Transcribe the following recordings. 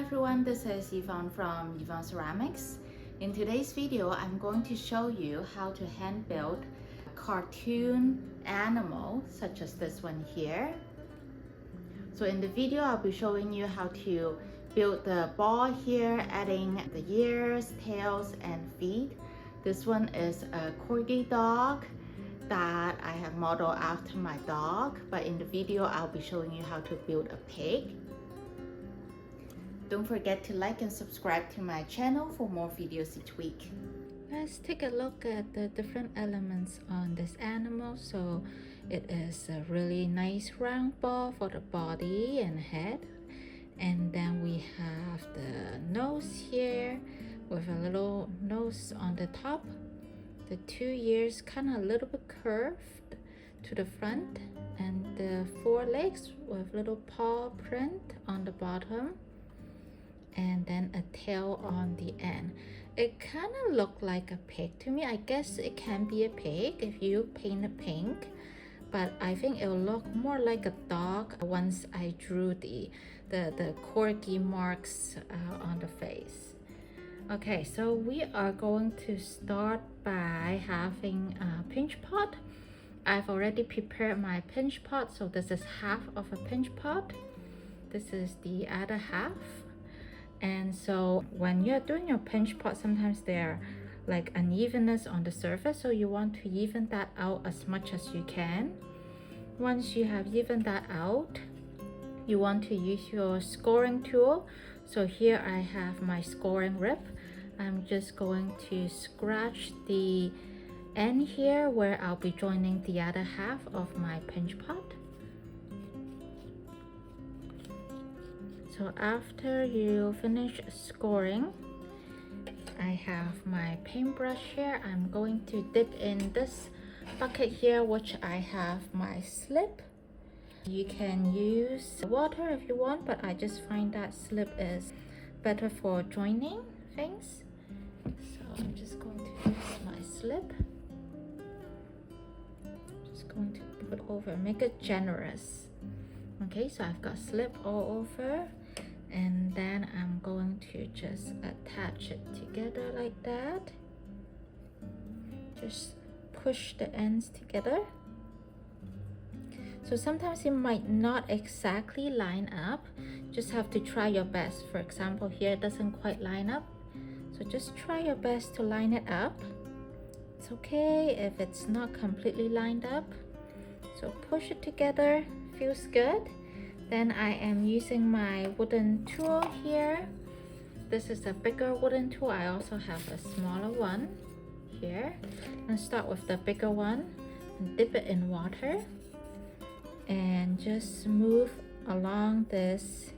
everyone, this is Yvonne from Yvonne Ceramics. In today's video, I'm going to show you how to hand build a cartoon animal such as this one here. So in the video, I'll be showing you how to build the ball here, adding the ears, tails, and feet. This one is a Corgi dog that I have modeled after my dog, but in the video, I'll be showing you how to build a pig. Don't forget to like and subscribe to my channel for more videos each week. Let's take a look at the different elements on this animal. So it is a really nice round ball for the body and head. And then we have the nose here with a little nose on the top. The two ears kind of a little bit curved to the front. And the forelegs with little paw print on the bottom. And then a tail on the end. It kind of looked like a pig to me. I guess it can be a pig if you paint it pink, but I think it'll look more like a dog once I drew the corgi marks on the face. Okay, so we are going to start by having a pinch pot. I've already prepared my pinch pot, so this is half of a pinch pot. This is the other half. And so when you're doing your pinch pot, sometimes there are like unevenness on the surface, so you want to even that out as much as you can. Once you have evened that out, you want to use your scoring tool. So here I have my scoring rib. I'm just going to scratch the end here where I'll be joining the other half of my pinch pot. So after you finish scoring, I have my paintbrush here. I'm going to dip in this bucket here, which I have my slip. You can use water if you want, but I just find that slip is better for joining things. So I'm just going to use my slip. Just going to put over, make it generous. Okay, so I've got slip all over. And then I'm going to just attach it together like that. Just push the ends together. So sometimes it might not exactly line up. Just have to try your best. For example, here it doesn't quite line up. So just try your best to line it up. It's okay if it's not completely lined up. So push it together, feels good. Then I am using my wooden tool here. This is a bigger wooden tool. I also have a smaller one here. Let's start with the bigger one and dip it in water and just move along this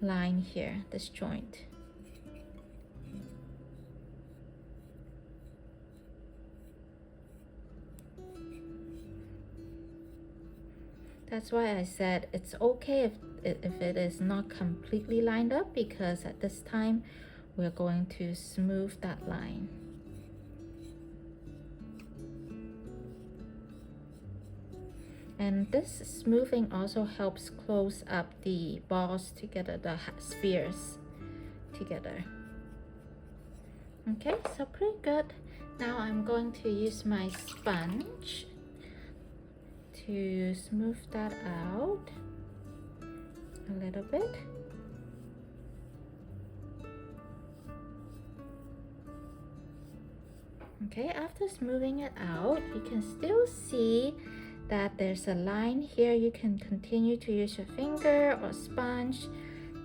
line here, this joint. That's why I said it's okay if it is not completely lined up, because at this time we're going to smooth that line. And this smoothing also helps close up the balls together, the spheres together. Okay, so pretty good. Now I'm going to use my sponge to smooth that out a little bit. Okay, after smoothing it out, you can still see that there's a line here. You can continue to use your finger or sponge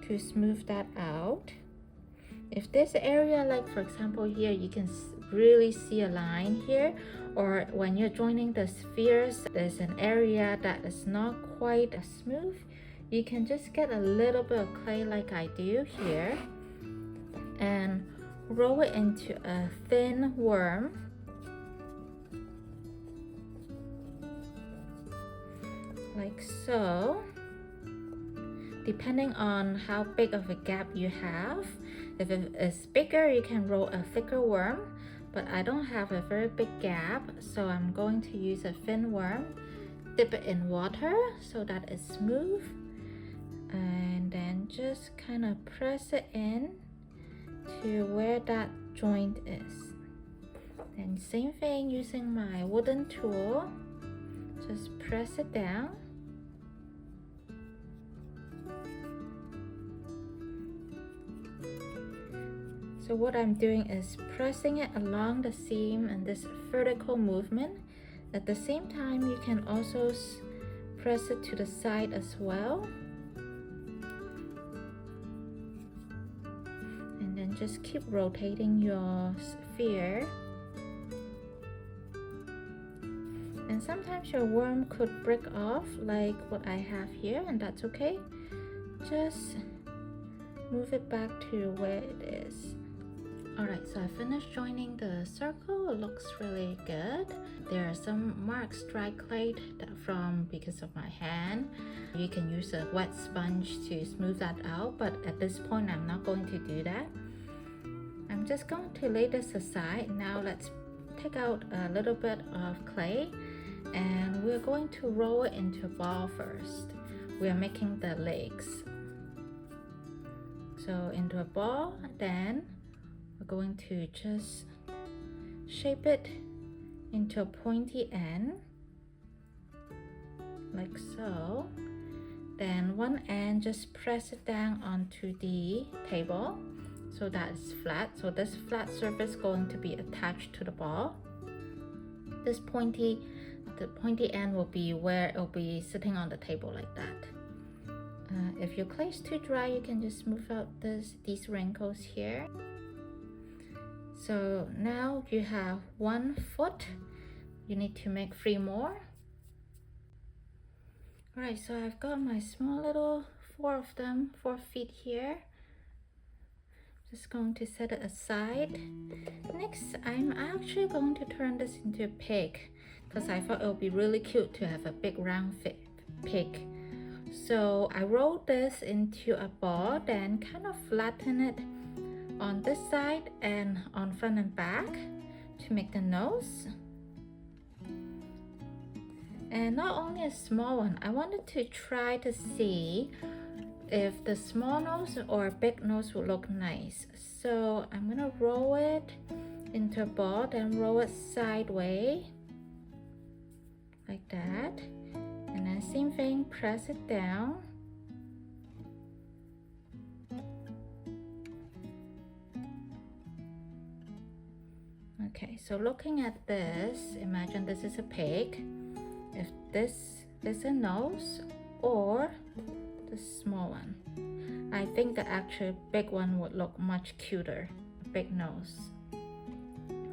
to smooth that out. If there's an area, like for example here, you can really see a line here, or when you're joining the spheres, there's an area that is not quite as smooth, you can just get a little bit of clay like I do here and roll it into a thin worm. Like so. Depending on how big of a gap you have. If it is bigger, you can roll a thicker worm, but I don't have a very big gap, so I'm going to use a thin worm, dip it in water so that it's smooth, and then just kind of press it in to where that joint is. And same thing, using my wooden tool, just press it down. So what I'm doing is pressing it along the seam and this vertical movement. At the same time, you can also press it to the side as well. And then just keep rotating your sphere. And sometimes your worm could break off like what I have here, and that's okay. Just move it back to where it is. Alright, so I finished joining the circle. It looks really good. There are some marks, dry clay from because of my hand. You can use a wet sponge to smooth that out, but at this point I'm not going to do that. I'm just going to lay this aside. Now let's take out a little bit of clay and we're going to roll it into a ball first. We are making the legs. So into a ball, then we're going to just shape it into a pointy end, like so. Then one end, just press it down onto the table so that it's flat. So this flat surface is going to be attached to the ball. The pointy end will be where it will be sitting on the table like that. If your clay is too dry, you can just smooth out these wrinkles here. So now you have 1 foot. You need to make 3 more. Alright, so I've got my small little 4 feet here. Just going to set it aside. Next, I'm actually going to turn this into a pig because I thought it would be really cute to have a big round pig. So I rolled this into a ball, then kind of flatten it on this side and on front and back to make the nose. And not only a small one, I wanted to try to see if the small nose or big nose would look nice. So I'm gonna roll it into a ball, then roll it sideways like that, and then same thing, press it down. Okay, so looking at this, imagine this is a pig. If this is a nose or the small one, I think the actual big one would look much cuter, a big nose.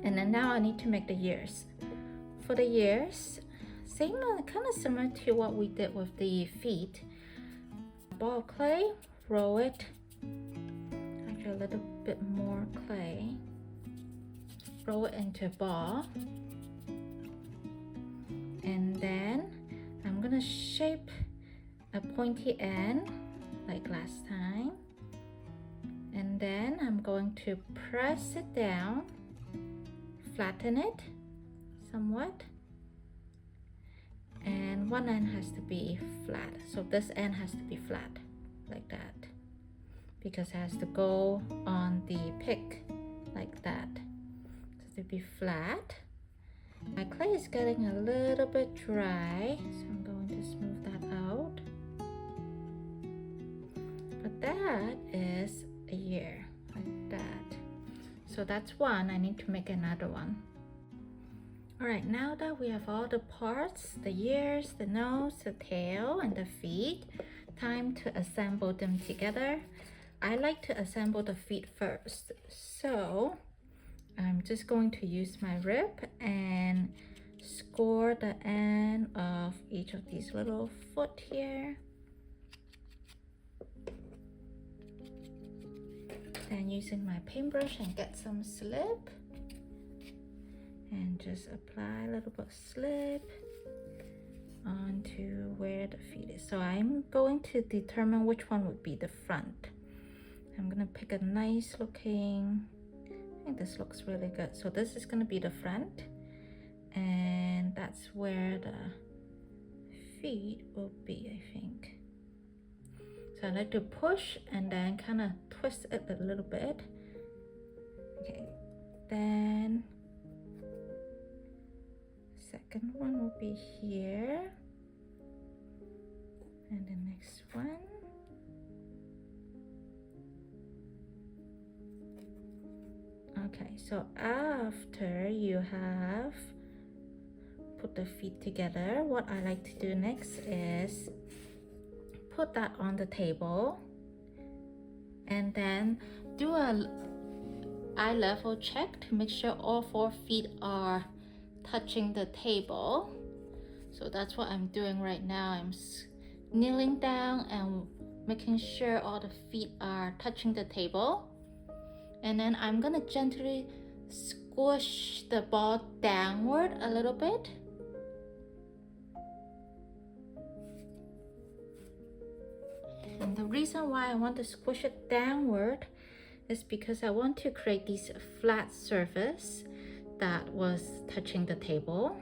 And then now I need to make the ears. For the ears, same, kind of similar to what we did with the feet. Ball of clay, roll it, actually a little bit more clay, roll it into a ball, and then I'm gonna shape a pointy end like last time, and then I'm going to press it down, flatten it somewhat, and one end has to be flat. So this end has to be flat like that because it has to go on the pick like that. So to be flat. My clay is getting a little bit dry, so I'm going to smooth that out. But that is a ear like that. So that's one. I need to make another one. Alright, now that we have all the parts, the ears, the nose, the tail, and the feet, time to assemble them together. I like to assemble the feet first. So I'm just going to use my rib and score the end of each of these little foot here. Then using my paintbrush and get some slip and just apply a little bit of slip onto where the feet is. So I'm going to determine which one would be the front. I'm gonna pick a nice looking, I think this looks really good. So this is gonna be the front, and that's where the feet will be, I think. So I like to push and then kind of twist it a little bit. Okay, then second one will be here, and the next one. Okay, so after you have put the feet together, what I like to do next is put that on the table and then do a eye level check to make sure all 4 feet are touching the table. So that's what I'm doing right now. I'm kneeling down and making sure all the feet are touching the table. And then I'm gonna gently squish the ball downward a little bit. And the reason why I want to squish it downward is because I want to create this flat surface that was touching the table.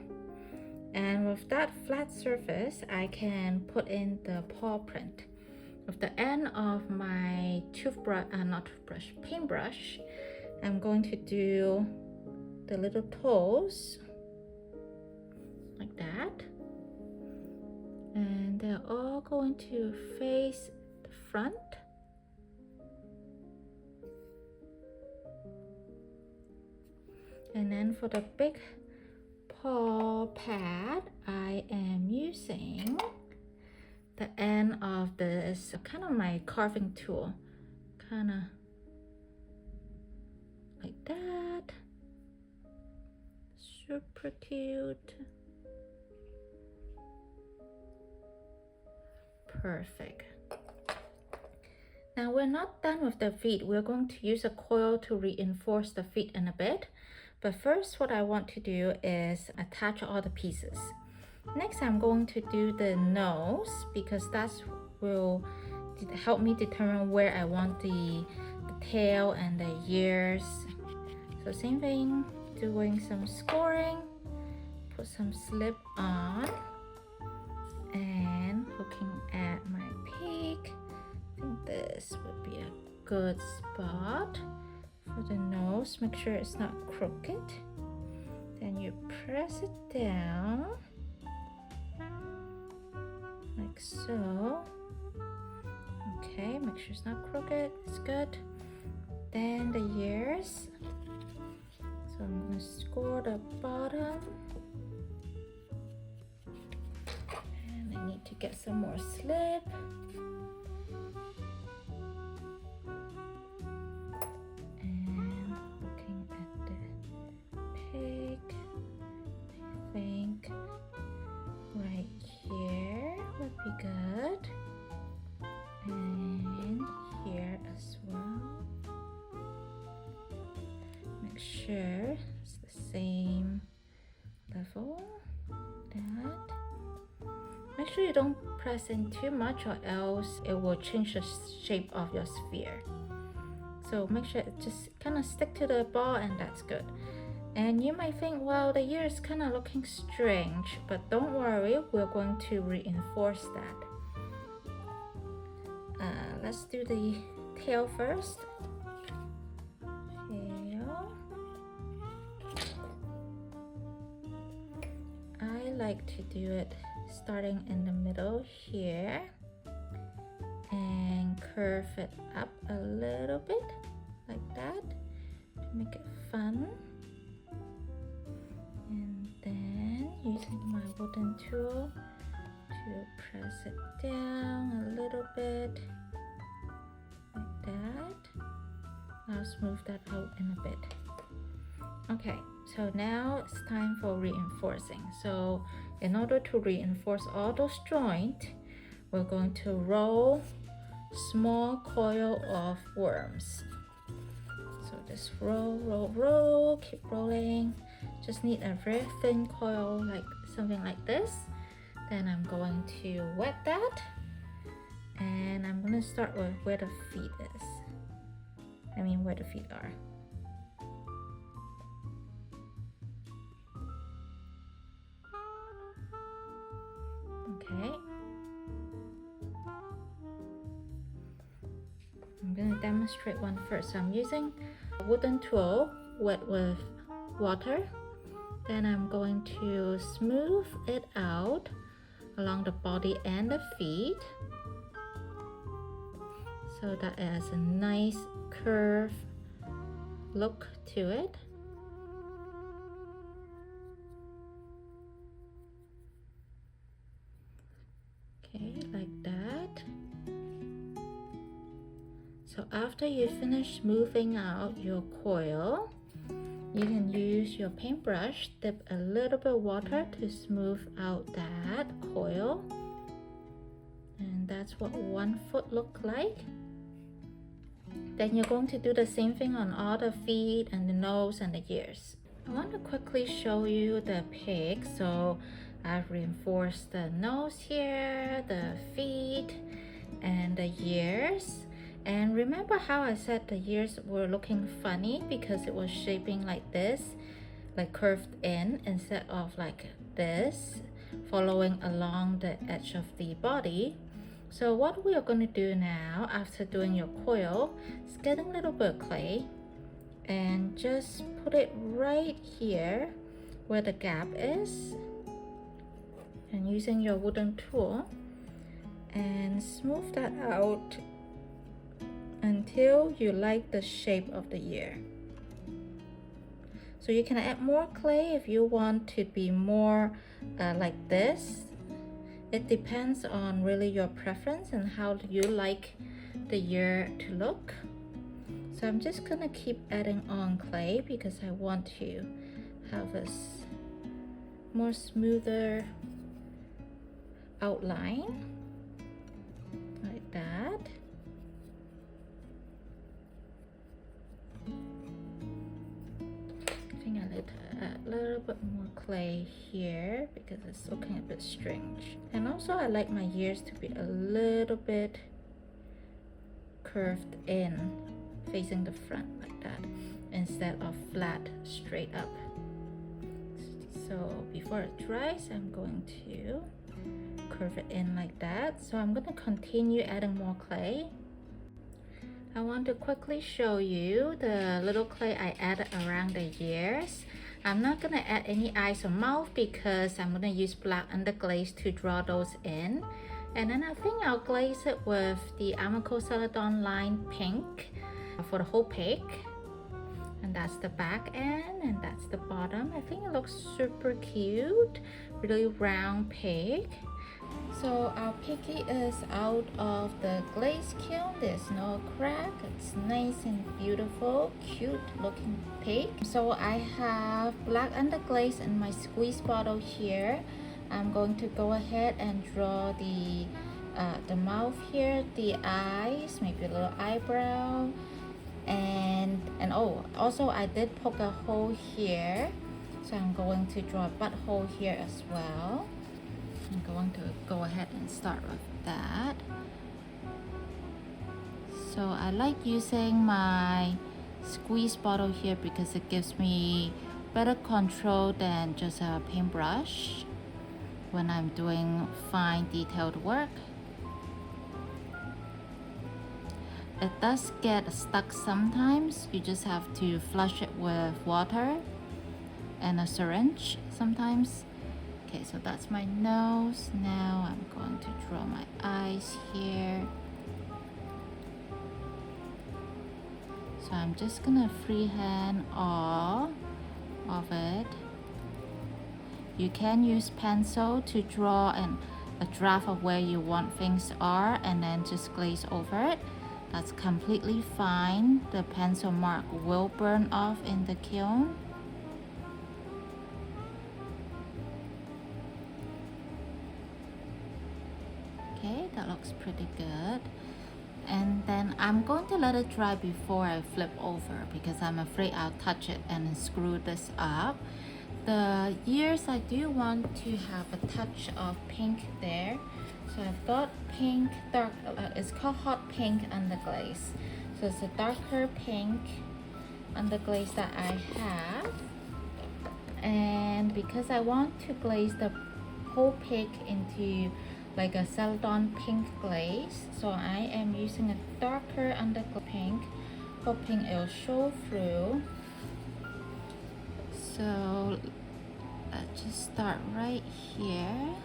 And with that flat surface, I can put in the paw print. With the end of my paintbrush, I'm going to do the little toes like that. And they're all going to face the front. And then for the big paw pad, I am using the end of this kind of my carving tool, kind of like that. Super cute. Perfect. Now we're not done with the feet. We're going to use a coil to reinforce the feet in a bit. But first, what I want to do is attach all the pieces. Next, I'm going to do the nose because that will help me determine where I want the tail and the ears. So same thing, doing some scoring, put some slip on, and looking at my peak. I think this would be a good spot for the nose. Make sure it's not crooked. Then you press it down like so. Okay, make sure it's not crooked. It's good. Then the ears. So I'm going to score the bottom. And I need to get some more slip. And looking at the pig, I think right here would be good. And here as well. Make sure it's the same level. That. Make sure you don't press in too much or else it will change the shape of your sphere. So make sure it just kind of stick to the ball and that's good. And you might think, well, the ear is kind of looking strange, but don't worry, we're going to reinforce that. Let's do the tail first. Tail. I like to do it starting in the middle here and curve it up a little bit like that to make it fun. And then using my wooden tool to press it down a little bit like that. I'll smooth that out in a bit. Okay, so now it's time for reinforcing. So in order to reinforce all those joints, we're going to roll small coil of worms. So just roll, keep rolling. Just need a very thin coil, like something like this. Then I'm going to wet that. And I'm going to start with where the feet is. I mean where the feet are. Okay. white one first. So I'm using a wooden tool wet with water. Then I'm going to smooth it out along the body and the feet, so that it has a nice curve look to it. Okay, like that. So after you finish smoothing out your coil, you can use your paintbrush, dip a little bit of water to smooth out that coil. And that's what one foot look like. Then you're going to do the same thing on all the feet and the nose and the ears. I want to quickly show you the pig. So I've reinforced the nose here, the feet, and the ears. And remember how I said the ears were looking funny because it was shaping like this, like curved in instead of like this, following along the edge of the body. So what we are going to do now, after doing your coil, is get a little bit of clay and just put it right here where the gap is, and using your wooden tool and smooth that out until you like the shape of the ear. So you can add more clay if you want to be more like this. It depends on really your preference and how you like the ear to look. So I'm just gonna keep adding on clay because I want to have a more smoother outline like that. I think I need to add a little bit more clay here because it's looking a bit strange. And also I like my ears to be a little bit curved in, facing the front like that, instead of flat straight up. So before it dries, I'm going to curve it in like that. So I'm going to continue adding more clay. I want to quickly show you the little clay I added around the ears. I'm not going to add any eyes or mouth because I'm going to use black underglaze to draw those in. And then I think I'll glaze it with the Armaco Celadon line pink for the whole pig. And that's the back end and that's the bottom. I think it looks super cute, really round pig. So our piggy is out of the glaze kiln. There's no crack. It's nice and beautiful, cute looking pig. So I have black underglaze in my squeeze bottle here. I'm going to go ahead and draw the mouth here, the eyes, maybe a little eyebrow, and oh, also I did poke a hole here, so I'm going to draw a butthole here as well. I'm going to go ahead and start with that. So I like using my squeeze bottle here because it gives me better control than just a paintbrush when I'm doing fine detailed work. It does get stuck sometimes. You just have to flush it with water and a syringe sometimes. Okay, so that's my nose. Now I'm going to draw my eyes here. So I'm just gonna freehand all of it. You can use pencil to draw a draft of where you want things are and then just glaze over it. That's completely fine. The pencil mark will burn off in the kiln. Okay, that looks pretty good. And then I'm going to let it dry before I flip over because I'm afraid I'll touch it and screw this up. The ears, I do want to have a touch of pink there. So I've got pink, dark, it's called hot pink underglaze. So it's a darker pink underglaze that I have. And because I want to glaze the whole pig into like a Celadon pink glaze, so I am using a darker underglaze pink hoping it'll show through. So let's just start right here.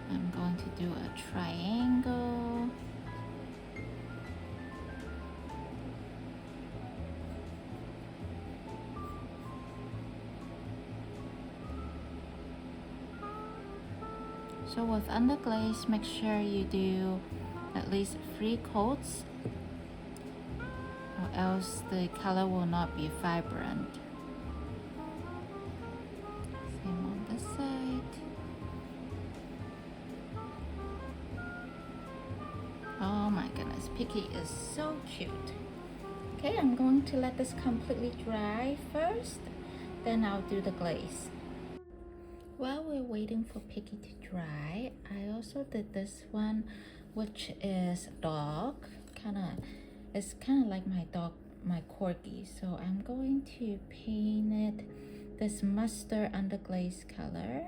I'm going to do a triangle. So with underglaze, make sure you do at least 3 coats, or else the color will not be vibrant. Same on this side. Oh my goodness, Piggy is so cute. Okay, I'm going to let this completely dry first, then I'll do the glaze. While we're waiting for Piggy to dry, I also did this one, which is dog. It's kind of like my dog, my corgi. So I'm going to paint it this mustard underglaze color.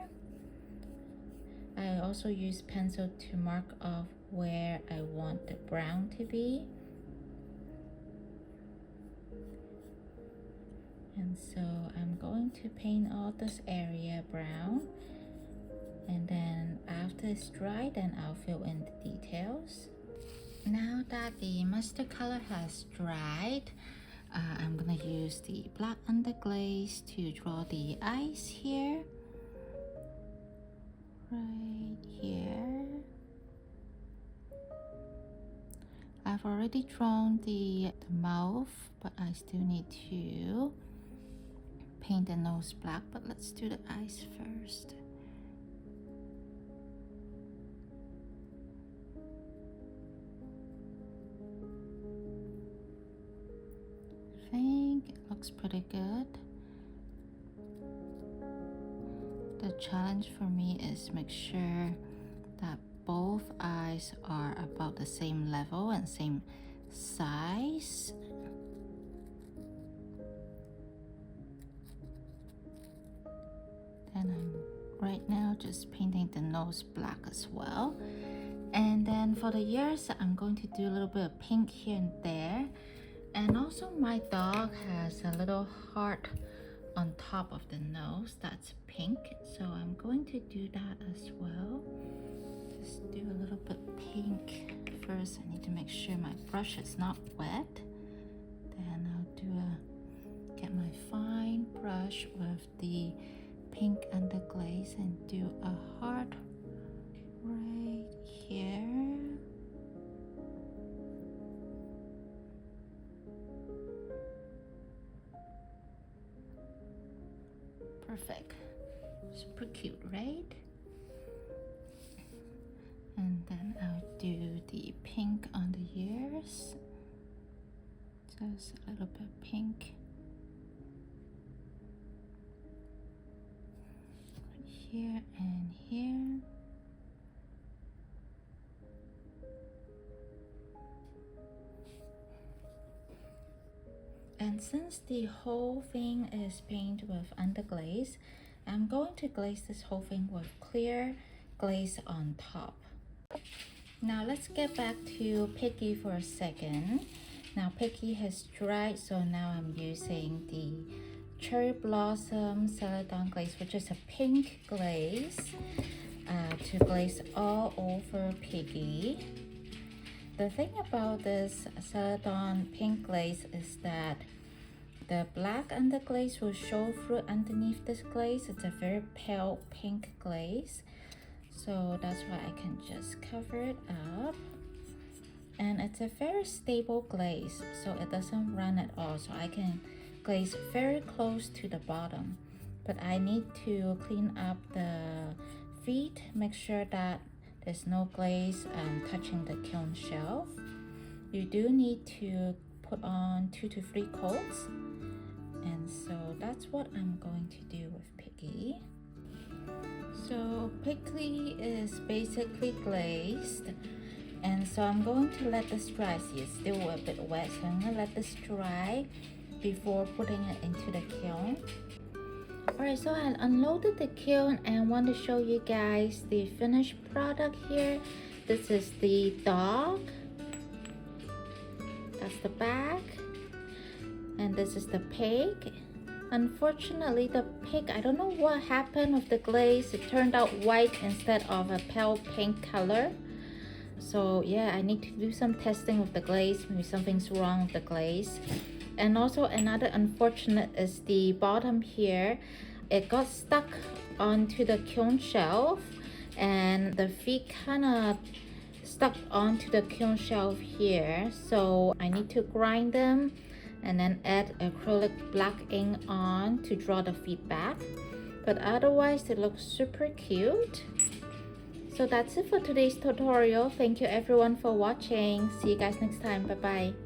I also use pencil to mark off where I want the brown to be. And so I'm going to paint all this area brown, and then after it's dry, then I'll fill in the details. Now that the mustard color has dried, I'm gonna use the black underglaze to draw the eyes here, right here. I've already drawn the mouth, but I still need to paint the nose black, but let's do the eyes first. I think it looks pretty good. The challenge for me is make sure that both eyes are about the same level and same size. And I'm right now just painting the nose black as well. And then for the ears, I'm going to do a little bit of pink here and there. And also my dog has a little heart on top of the nose that's pink. So I'm going to do that as well. Just do a little bit pink. First, I need to make sure my brush is not wet. Then I'll get my fine brush with the pink underglaze and do a heart right here. Perfect. Super cute, right? And then I'll do the pink on the ears. Just a little bit pink. Here and here. And since the whole thing is painted with underglaze, I'm going to glaze this whole thing with clear glaze on top. Now let's get back to Piggy for a second. Now Piggy has dried, so now I'm using the Cherry Blossom Celadon glaze, which is a pink glaze, to glaze all over Piggy. The thing about this Celadon pink glaze is that the black underglaze will show through underneath this glaze. It's a very pale pink glaze, so that's why I can just cover it up. And it's a very stable glaze, so it doesn't run at all, so I can glaze very close to the bottom. But I need to clean up the feet, make sure that there's no glaze touching the kiln shelf. You do need to put on 2 to 3 coats, and so that's what I'm going to do with Piggy. So Piggy is basically glazed, and so I'm going to let this dry. See, it's still a bit wet, so I'm gonna let this dry before putting it into the kiln. Alright, so I unloaded the kiln and I want to show you guys the finished product here. This is the dog. That's the back. And this is the pig. Unfortunately, the pig, I don't know what happened with the glaze. It turned out white instead of a pale pink color. So yeah, I need to do some testing with the glaze. Maybe something's wrong with the glaze. And also another unfortunate is the bottom here. It got stuck onto the kiln shelf and the feet kind of stuck onto the kiln shelf here. So I need to grind them and then add acrylic black ink on to draw the feet back. But otherwise it looks super cute. So that's it for today's tutorial. Thank you everyone for watching. See you guys next time. Bye bye.